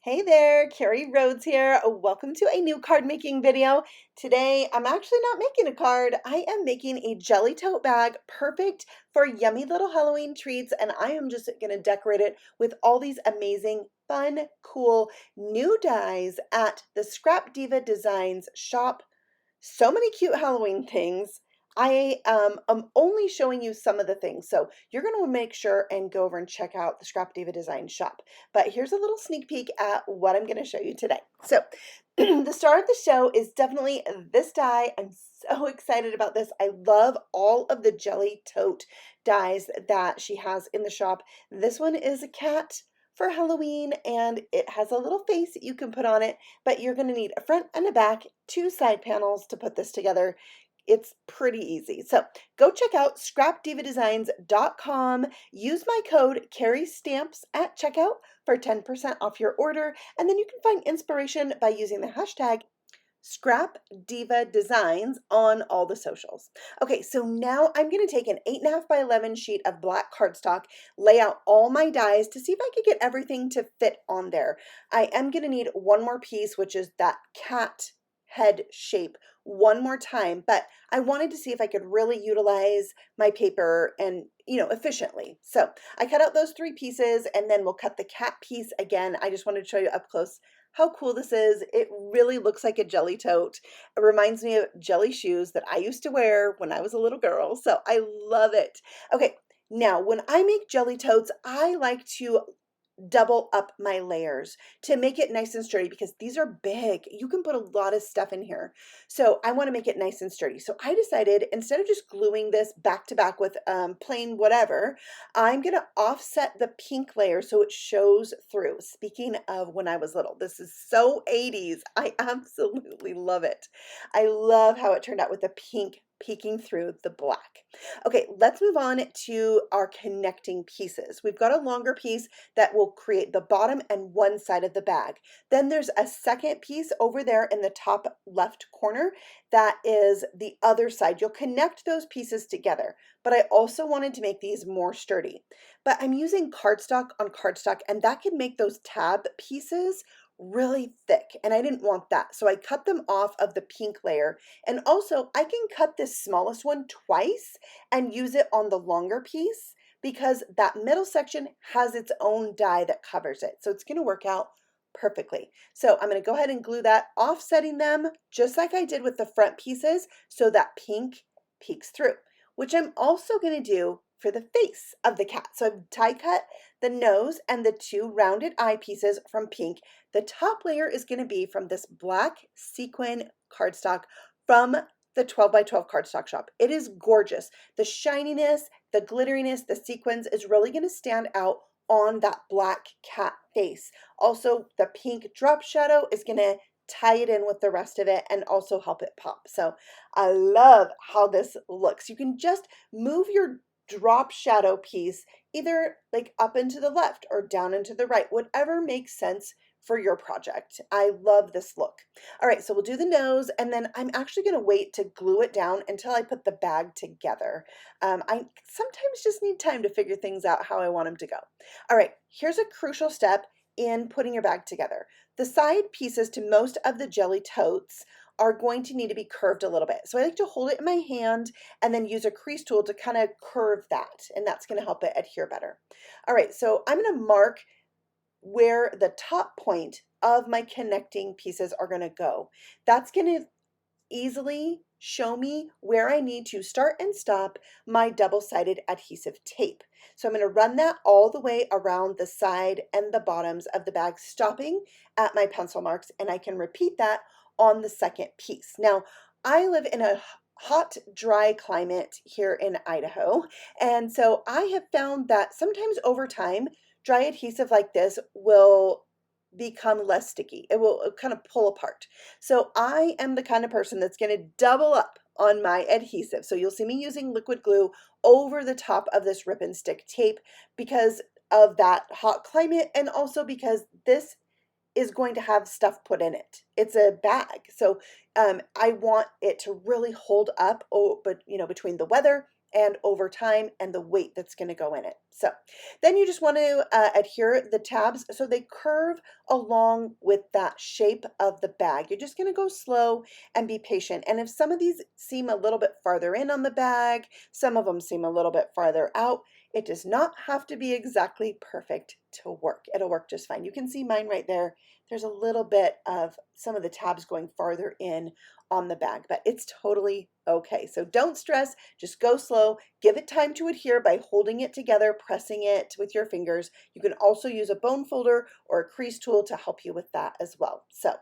Hey there, Carrie Rhodes here. Welcome to a new card making video. Today, I'm actually not making a card. I am making a jelly tote bag, perfect for yummy little Halloween treats, and I am just gonna decorate it with all these amazing, fun, cool new dies at the ScrapDiva Designs shop. So many cute Halloween things. I am only showing you some of the things, so you're going to make sure and go over and check out the Scrap Diva Design shop. But here's a little sneak peek at what I'm going to show you today. So the star of the show is definitely this die. I'm so excited about this. I love all of the jelly tote dies that she has in the shop. This one is a cat for Halloween, and it has a little face that you can put on it, but you're going to need a front and a back, two side panels to put this together. It's pretty easy. So go check out scrapdivadesigns.com. Use my code CarrieStamps at checkout for 10% off your order, and then you can find inspiration by using the hashtag ScrapDiva Designs on all the socials. Okay, so now I'm going to take an 8.5 by 11 sheet of black cardstock, lay out all my dies to see if I could get everything to fit on there. I am going to need one more piece, which is that cat head shape one more time, but I wanted to see if I could really utilize my paper and, efficiently. So I cut out those three pieces, and then we'll cut the cat piece again. I just wanted to show you up close how cool this is. It really looks like a jelly tote. It reminds me of jelly shoes that I used to wear when I was a little girl, so I love it. Okay, now when I make jelly totes, I like to double up my layers to make it nice and sturdy because these are big. You can put a lot of stuff in here. So I want to make it nice and sturdy. So I decided instead of just gluing this back to back with plain whatever, I'm going to offset the pink layer so it shows through. Speaking of when I was little, this is so 80s. I absolutely love it. I love how it turned out with the pink peeking through the black. Okay, let's move on to our connecting pieces. We've got a longer piece that will create the bottom and one side of the bag. Then there's a second piece over there in the top left corner that is the other side. You'll connect those pieces together, but I also wanted to make these more sturdy. But I'm using cardstock on cardstock, and that can make those tab pieces really thick, and I didn't want that. So I cut them off of the pink layer, and also I can cut this smallest one twice and use it on the longer piece because that middle section has its own die that covers it. So it's going to work out perfectly. So I'm going to go ahead and glue that, offsetting them just like I did with the front pieces so that pink peeks through, which I'm also going to do for the face of the cat. So I've die cut the nose and the two rounded eye pieces from pink. The top layer is going to be from this black sequin cardstock from the 12 by 12 cardstock shop. It is gorgeous. The shininess, the glitteriness, the sequins is really going to stand out on that black cat face. Also, the pink drop shadow is going to tie it in with the rest of it and also help it pop. So I love how this looks. You can just move your drop shadow piece either like up into the left or down into the right, whatever makes sense for your project. I love this look. All right, so we'll do the nose, and then I'm actually going to wait to glue it down until I put the bag together. I sometimes just need time to figure things out how I want them to go. All right, here's a crucial step in putting your bag together. The side pieces to most of the jelly totes are going to need to be curved a little bit. So I like to hold it in my hand and then use a crease tool to kind of curve that, and that's going to help it adhere better. All right, so I'm going to mark where the top point of my connecting pieces are going to go. That's going to easily show me where I need to start and stop my double-sided adhesive tape. So I'm going to run that all the way around the side and the bottoms of the bag, stopping at my pencil marks, and I can repeat that on the second piece. Now, I live in a hot, dry climate here in Idaho, and so I have found that sometimes over time, dry adhesive like this will become less sticky. It will kind of pull apart. So I am the kind of person that's going to double up on my adhesive. So you'll see me using liquid glue over the top of this rip and stick tape because of that hot climate, and also because this is going to have stuff put in it. It's a bag. So I want it to really hold up, but between the weather and over time and the weight that's going to go in it. So then you just want to adhere the tabs so they curve along with that shape of the bag. You're just going to go slow and be patient. And if some of these seem a little bit farther in on the bag, some of them seem a little bit farther out, it does not have to be exactly perfect to work. It'll work just fine. You can see mine right there. There's a little bit of some of the tabs going farther in on the bag, but it's totally okay. So don't stress, just go slow. Give it time to adhere by holding it together, pressing it with your fingers. You can also use a bone folder or a crease tool to help you with that as well. So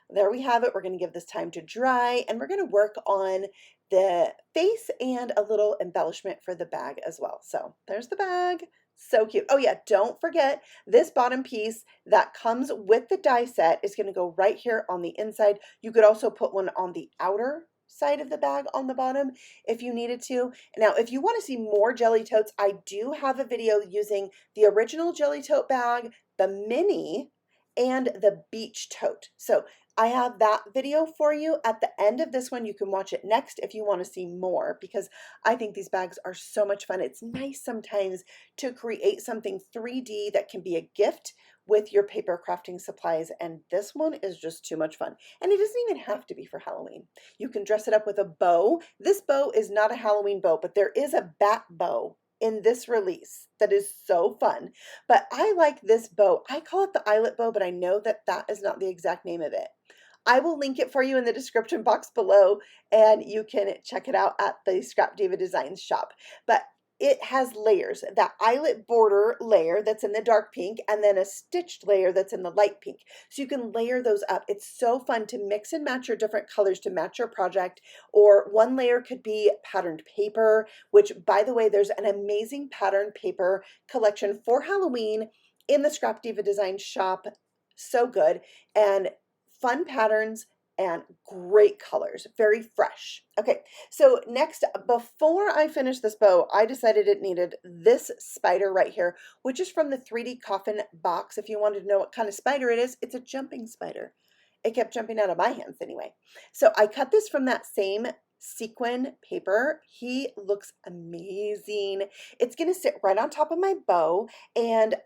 there we have it. We're going to give this time to dry, and we're going to work on the face and a little embellishment for the bag as well. So there's the bag. So cute. Oh yeah, don't forget this bottom piece that comes with the die set is going to go right here on the inside. You could also put one on the outer side of the bag on the bottom if you needed to. Now, if you want to see more jelly totes, I do have a video using the original jelly tote bag, the mini, and the beach tote. So I have that video for you at the end of this one. You can watch it next if you want to see more, because I think these bags are so much fun. It's nice sometimes to create something 3D that can be a gift with your paper crafting supplies, and this one is just too much fun. And it doesn't even have to be for Halloween. You can dress it up with a bow. This bow is not a Halloween bow, but there is a bat bow in this release that is so fun. But I like this bow. I call it the eyelet bow, but I know that that is not the exact name of it. I will link it for you in the description box below, and you can check it out at the ScrapDiva Designs shop. But it has layers, that eyelet border layer that's in the dark pink, and then a stitched layer that's in the light pink. So you can layer those up. It's so fun to mix and match your different colors to match your project. Or one layer could be patterned paper, which, by the way, there's an amazing patterned paper collection for Halloween in the ScrapDiva Designs shop. So good. And fun patterns and great colors, very fresh. Okay, so next, before I finish this bow, I decided it needed this spider right here, which is from the 3D Coffin box. If you wanted to know what kind of spider it is, it's a jumping spider. It kept jumping out of my hands anyway. So I cut this from that same sequin paper. He looks amazing. It's going to sit right on top of my bow, and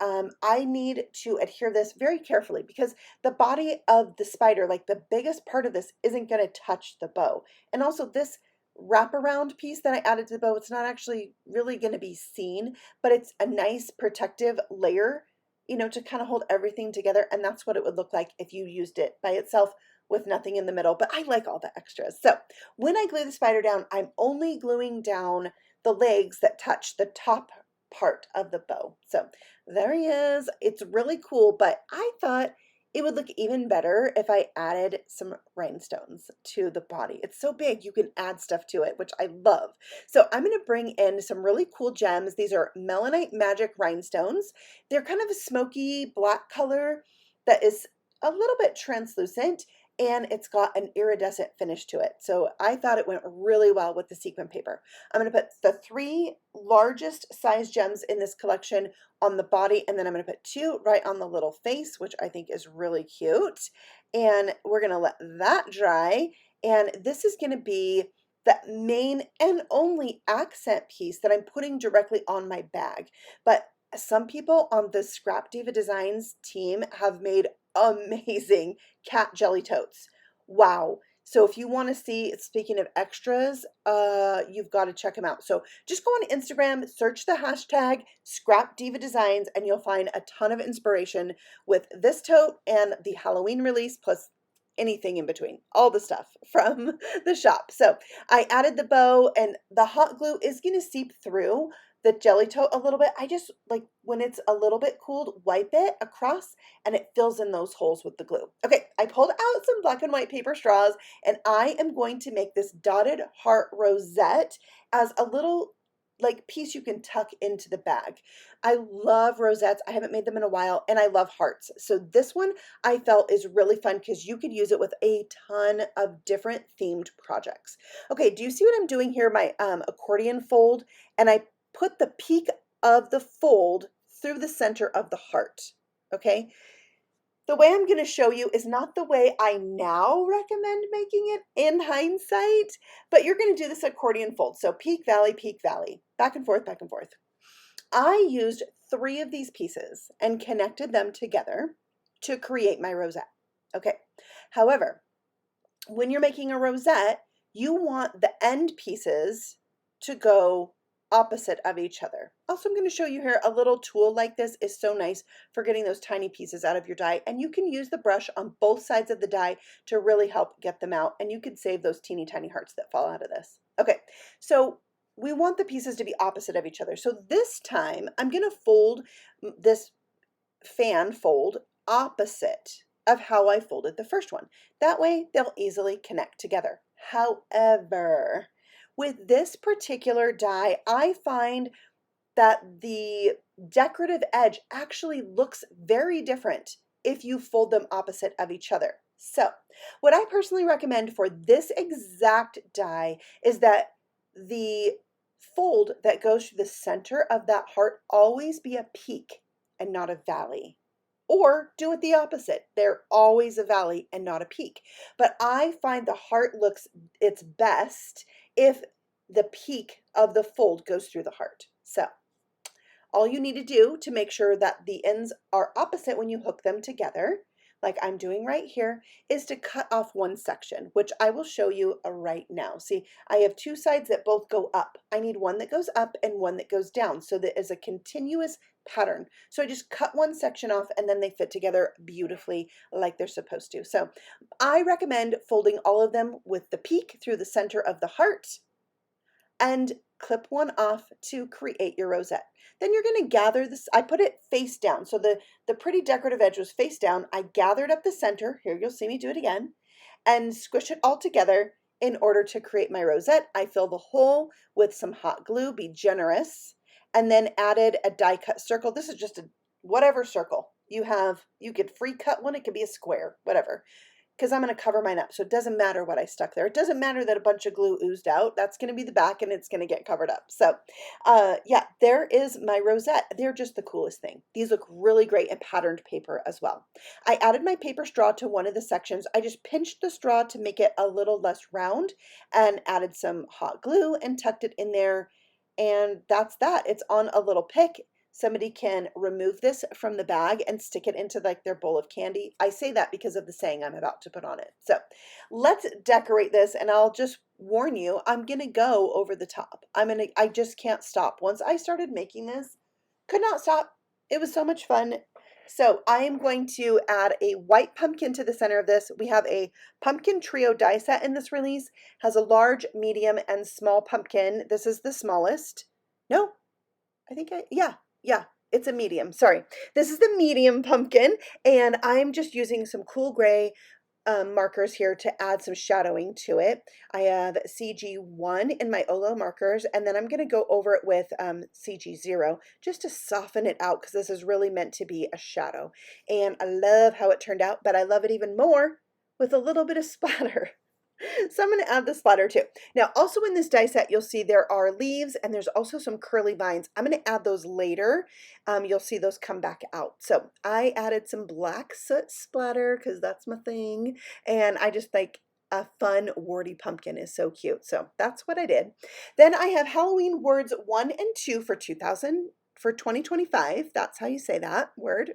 I need to adhere this very carefully because the body of the spider, like the biggest part of this, isn't going to touch the bow. And also this wraparound piece that I added to the bow, it's not actually really going to be seen, but it's a nice protective layer, you know, to kind of hold everything together. And that's what it would look like if you used it by itself with nothing in the middle, but I like all the extras. So when I glue the spider down, I'm only gluing down the legs that touch the top part of the bow. So there he is. It's really cool, but I thought it would look even better if I added some rhinestones to the body. It's so big, you can add stuff to it, which I love. So I'm going to bring in some really cool gems. These are Melanite Magic Rhinestones. They're kind of a smoky black color that is a little bit translucent, and it's got an iridescent finish to it. So I thought it went really well with the sequin paper. I'm going to put the 3 largest size gems in this collection on the body, and then I'm going to put 2 right on the little face, which I think is really cute. And we're going to let that dry. And this is going to be the main and only accent piece that I'm putting directly on my bag. But some people on the ScrapDiva Designs team have made amazing cat jelly totes. Wow. So if you want to see, speaking of extras, you've got to check them out. So just go on Instagram, search the hashtag ScrapDiva Designs, and you'll find a ton of inspiration with this tote and the Halloween release, plus anything in between, all the stuff from the shop. So I added the bow, and the hot glue is going to seep through the jelly tote a little bit. I just like when it's a little bit cooled, wipe it across and it fills in those holes with the glue. Okay, I pulled out some black and white paper straws, and I am going to make this dotted heart rosette as a little like piece you can tuck into the bag. I love rosettes. I haven't made them in a while, and I love hearts. So this one I felt is really fun because you could use it with a ton of different themed projects. Okay, do you see what I'm doing here? My accordion fold, and I put the peak of the fold through the center of the heart. Okay, The way I'm going to show you is not the way I now recommend making it in hindsight, but you're going to do this accordion fold. So peak, valley, back and forth, back and forth. I used 3 of these pieces and connected them together to create my rosette. Okay. However, when you're making a rosette, you want the end pieces to go opposite of each other. Also, I'm going to show you here a little tool like this is so nice for getting those tiny pieces out of your die, and you can use the brush on both sides of the die to really help get them out, and you can save those teeny tiny hearts that fall out of this. Okay, so we want the pieces to be opposite of each other. So this time I'm going to fold this fan fold opposite of how I folded the first one. That way they'll easily connect together. However, with this particular die, I find that the decorative edge actually looks very different if you fold them opposite of each other. So what I personally recommend for this exact die is that the fold that goes through the center of that heart always be a peak and not a valley. Or do it the opposite. They're always a valley and not a peak. But I find the heart looks its best if the peak of the fold goes through the heart. So all you need to do to make sure that the ends are opposite when you hook them together, like I'm doing right here, is to cut off one section, which I will show you right now. See, I have 2 sides that both go up. I need one that goes up and one that goes down, so that is a continuous pattern. So I just cut one section off and then they fit together beautifully like they're supposed to. So I recommend folding all of them with the peak through the center of the heart and clip one off to create your rosette. Then you're going to gather this. I put it face down, so the pretty decorative edge was face down. I gathered up the center. Here, you'll see me do it again, and squish it all together in order to create my rosette. I fill the hole with some hot glue, be generous, and then added a die cut circle. This is just a whatever circle you have. You could free cut one. It could be a square, whatever, because I'm going to cover mine up. So it doesn't matter what I stuck there. It doesn't matter that a bunch of glue oozed out. That's going to be the back and it's going to get covered up. So yeah, there is my rosette. They're just the coolest thing. These look really great in patterned paper as well. I added my paper straw to one of the sections. I just pinched the straw to make it a little less round and added some hot glue and tucked it in there. And that's that. It's on a little pick. Somebody can remove this from the bag and stick it into like their bowl of candy. I say that because of the saying I'm about to put on it. So let's decorate this, and I'll just warn you, I'm gonna go over the top. I just can't stop. Once I started making this, could not stop. It was so much fun. So I am going to add a white pumpkin to the center of this. We have a pumpkin trio die set in this release. Has a large, medium, and small pumpkin. This is the smallest. No, yeah, it's a medium. Sorry. This is the medium pumpkin, and I'm just using some cool gray markers here to add some shadowing to it. I have CG1 in my Olo markers, and then I'm going to go over it with CG0 just to soften it out, because this is really meant to be a shadow. And I love how it turned out, but I love it even more with a little bit of splatter. So I'm going to add the splatter too. Now, also in this die set, you'll see there are leaves and there's also some curly vines. I'm going to add those later. You'll see those come back out. So I added some black soot splatter because that's my thing. And I just like a fun warty pumpkin is so cute. So that's what I did. Then I have Halloween words 1 and 2 for 2025. That's how you say that word.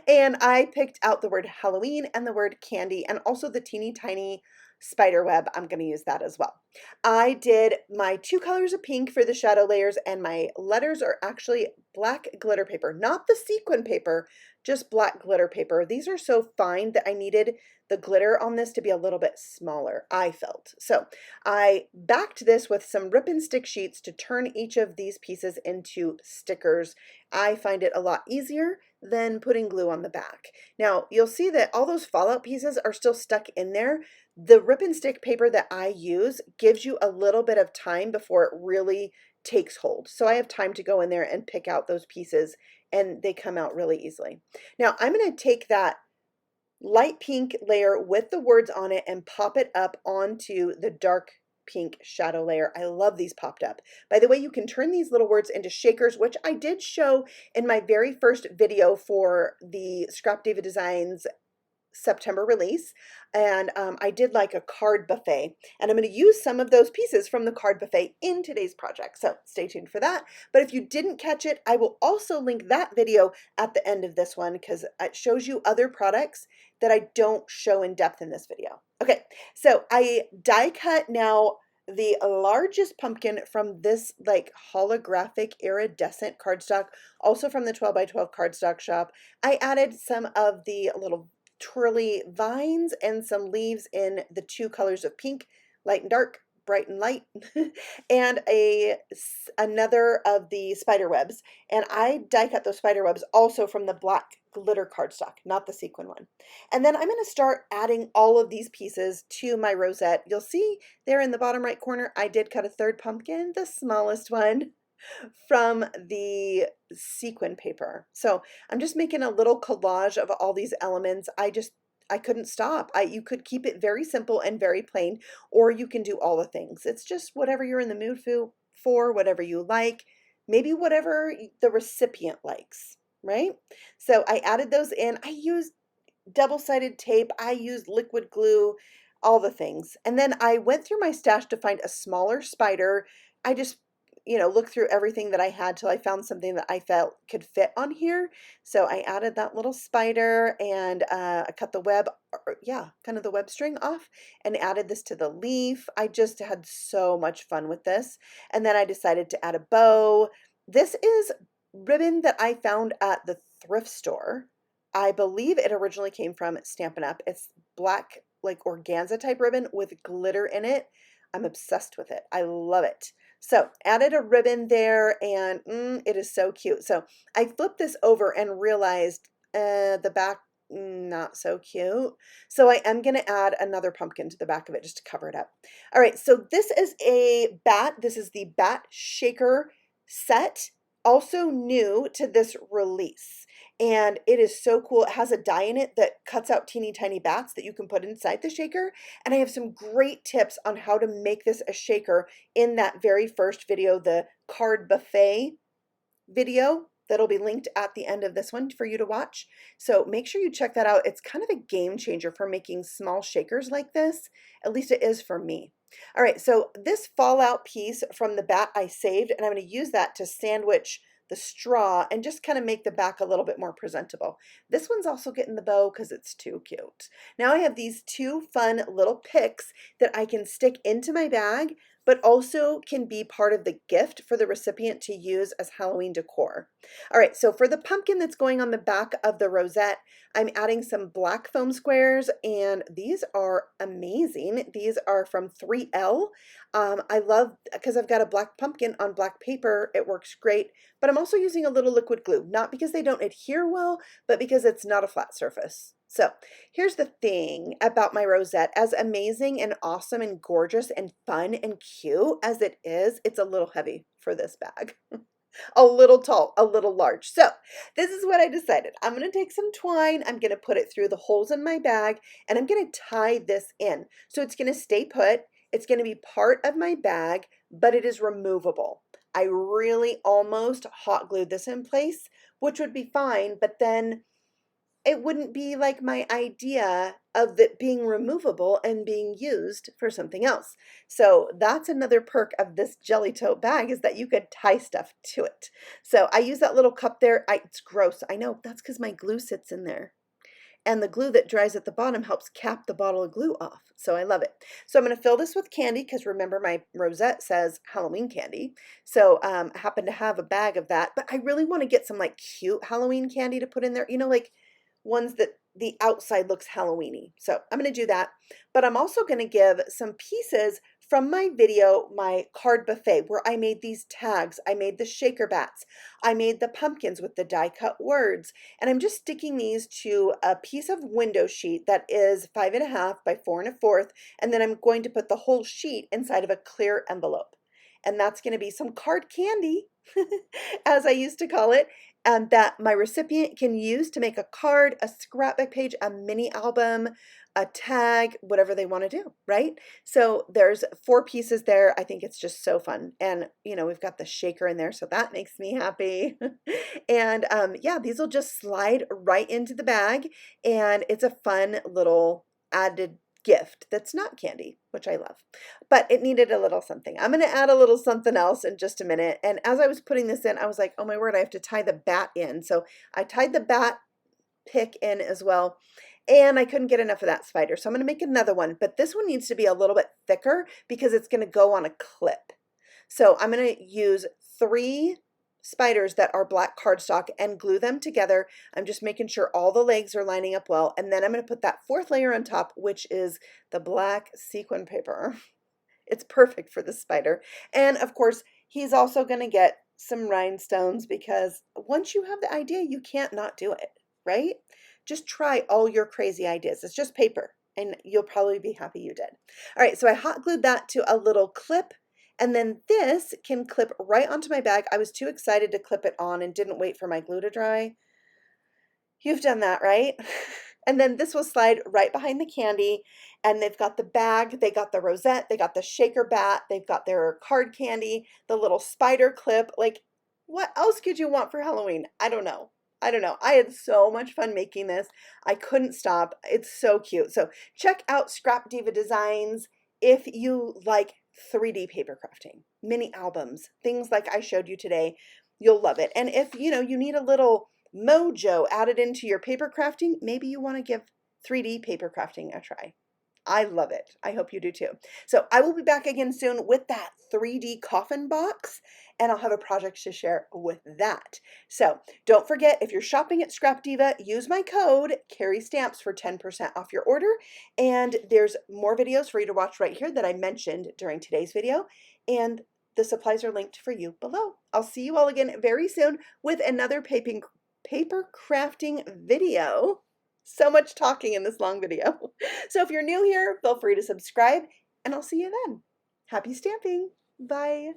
And I picked out the word Halloween and the word candy and also the teeny tiny spider web. I'm going to use that as well. I did my 2 colors of pink for the shadow layers, and my letters are actually black glitter paper, not the sequin paper, just black glitter paper. These are so fine that I needed the glitter on this to be a little bit smaller, I felt. So I backed this with some rip and stick sheets to turn each of these pieces into stickers. I find it a lot easier than putting glue on the back. Now you'll see that all those fallout pieces are still stuck in there. The rip and stick paper that I use gives you a little bit of time before it really takes hold. So I have time to go in there and pick out those pieces, and they come out really easily. Now I'm going to take that light pink layer with the words on it and pop it up onto the dark pink shadow layer. I love these popped up. By the way, you can turn these little words into shakers, which I did show in my very first video for the ScrapDiva Designs September release, and I did like a card buffet, and I'm going to use some of those pieces from the card buffet in today's project, so stay tuned for that. But if you didn't catch it, I will also link that video at the end of this one because it shows you other products that I don't show in depth in this video. Okay, so I die cut now the largest pumpkin from this like holographic iridescent cardstock, also from the 12 by 12 cardstock shop. I added some of the little twirly vines and some leaves in the two colors of pink, light and dark, bright and light, and another of the spider webs. And I die cut those spider webs also from the black glitter cardstock, not the sequin one. And then I'm going to start adding all of these pieces to my rosette. You'll see there in the bottom right corner, I did cut a third pumpkin, the smallest one, from the sequin paper. So I'm just making a little collage of all these elements. I couldn't stop. You could keep it very simple and very plain, or you can do all the things. It's just whatever you're in the mood for, whatever you like, maybe whatever the recipient likes, right? So I added those in. I used double-sided tape. I used liquid glue, all the things. And then I went through my stash to find a smaller spider. I just look through everything that I had till I found something that I felt could fit on here. So I added that little spider and I cut the web, kind of the web string off and added this to the leaf. I just had so much fun with this. And then I decided to add a bow. This is ribbon that I found at the thrift store. I believe it originally came from Stampin' Up. It's black, like organza type ribbon with glitter in it. I'm obsessed with it. I love it. So added a ribbon there, and it is so cute. So I flipped this over and realized the back, not so cute. So I am going to add another pumpkin to the back of it just to cover it up. All right, so this is a bat. This is the bat shaker set, also new to this release. And it is so cool. It has a die in it that cuts out teeny tiny bats that you can put inside the shaker. And I have some great tips on how to make this a shaker in that very first video, the card buffet video. That'll be linked at the end of this one for you to watch. So make sure you check that out. It's kind of a game changer for making small shakers like this. At least it is for me. All right, so this fallout piece from the bat I saved, and I'm going to use that to sandwich the straw and just kind of make the back a little bit more presentable. This one's also getting the bow because it's too cute. Now I have these two fun little picks that I can stick into my bag, but also can be part of the gift for the recipient to use as Halloween decor. All right, so for the pumpkin that's going on the back of the rosette, I'm adding some black foam squares, and these are amazing. These are from 3L. I love, because I've got a black pumpkin on black paper, it works great, but I'm also using a little liquid glue, not because they don't adhere well, but because it's not a flat surface. So here's the thing about my rosette. As amazing and awesome and gorgeous and fun and cute as it is, it's a little heavy for this bag. A little tall, a little large. So this is what I decided. I'm going to take some twine. I'm going to put it through the holes in my bag, and I'm going to tie this in. So it's going to stay put. It's going to be part of my bag, but it is removable. I really almost hot glued this in place, which would be fine, but then it wouldn't be like my idea of it being removable and being used for something else. So that's another perk of this jelly tote bag, is that you could tie stuff to it. So I use that little cup there. It's gross. I know, that's because my glue sits in there. And the glue that dries at the bottom helps cap the bottle of glue off. So I love it. So I'm going to fill this with candy because remember my rosette says Halloween candy. So I happen to have a bag of that. But I really want to get some like cute Halloween candy to put in there. You know, like ones that the outside looks Halloweeny. So I'm going to do that. But I'm also going to give some pieces from my video, my card buffet, where I made these tags. I made the shaker bats. I made the pumpkins with the die cut words. And I'm just sticking these to a piece of window sheet that is 5.5 by 4 1/4. And then I'm going to put the whole sheet inside of a clear envelope. And that's going to be some card candy, as I used to call it. that my recipient can use to make a card, a scrapbook page, a mini album, a tag, whatever they want to do, right? So there's 4 pieces there. I think it's just so fun. And, you know, we've got the shaker in there, so that makes me happy. And yeah, these will just slide right into the bag, and it's a fun little added gift that's not candy, which I love. But it needed a little something. I'm going to add a little something else in just a minute. And as I was putting this in, I was like, oh my word, I have to tie the bat in. So I tied the bat pick in as well. And I couldn't get enough of that spider. So I'm going to make another one. But this one needs to be a little bit thicker because it's going to go on a clip. So I'm going to use 3 spiders that are black cardstock and glue them together. I'm just making sure all the legs are lining up well. And then I'm going to put that 4th layer on top, which is the black sequin paper. It's perfect for the spider. And of course, he's also going to get some rhinestones because once you have the idea, you can't not do it, right? Just try all your crazy ideas. It's just paper and you'll probably be happy you did. All right, so I hot glued that to a little clip. And then this can clip right onto my bag. I was too excited to clip it on and didn't wait for my glue to dry. You've done that, right? And then this will slide right behind the candy. And they've got the bag, they got the rosette, they got the shaker bat, they've got their card candy, the little spider clip. Like, what else could you want for Halloween? I don't know. I don't know. I had so much fun making this. I couldn't stop. It's so cute. So check out ScrapDiva Designs if you like 3D paper crafting, mini albums, things like I showed you today. You'll love it. And if you need a little mojo added into your paper crafting, maybe you want to give 3D paper crafting a try. I love it. I hope you do too. So I will be back again soon with that 3D coffin box, and I'll have a project to share with that. So don't forget, if you're shopping at ScrapDiva, use my code Carrie Stamps for 10% off your order. And there's more videos for you to watch right here that I mentioned during today's video. And the supplies are linked for you below. I'll see you all again very soon with another paper crafting video. So much talking in this long video. So if you're new here, feel free to subscribe, and I'll see you then. Happy stamping. Bye.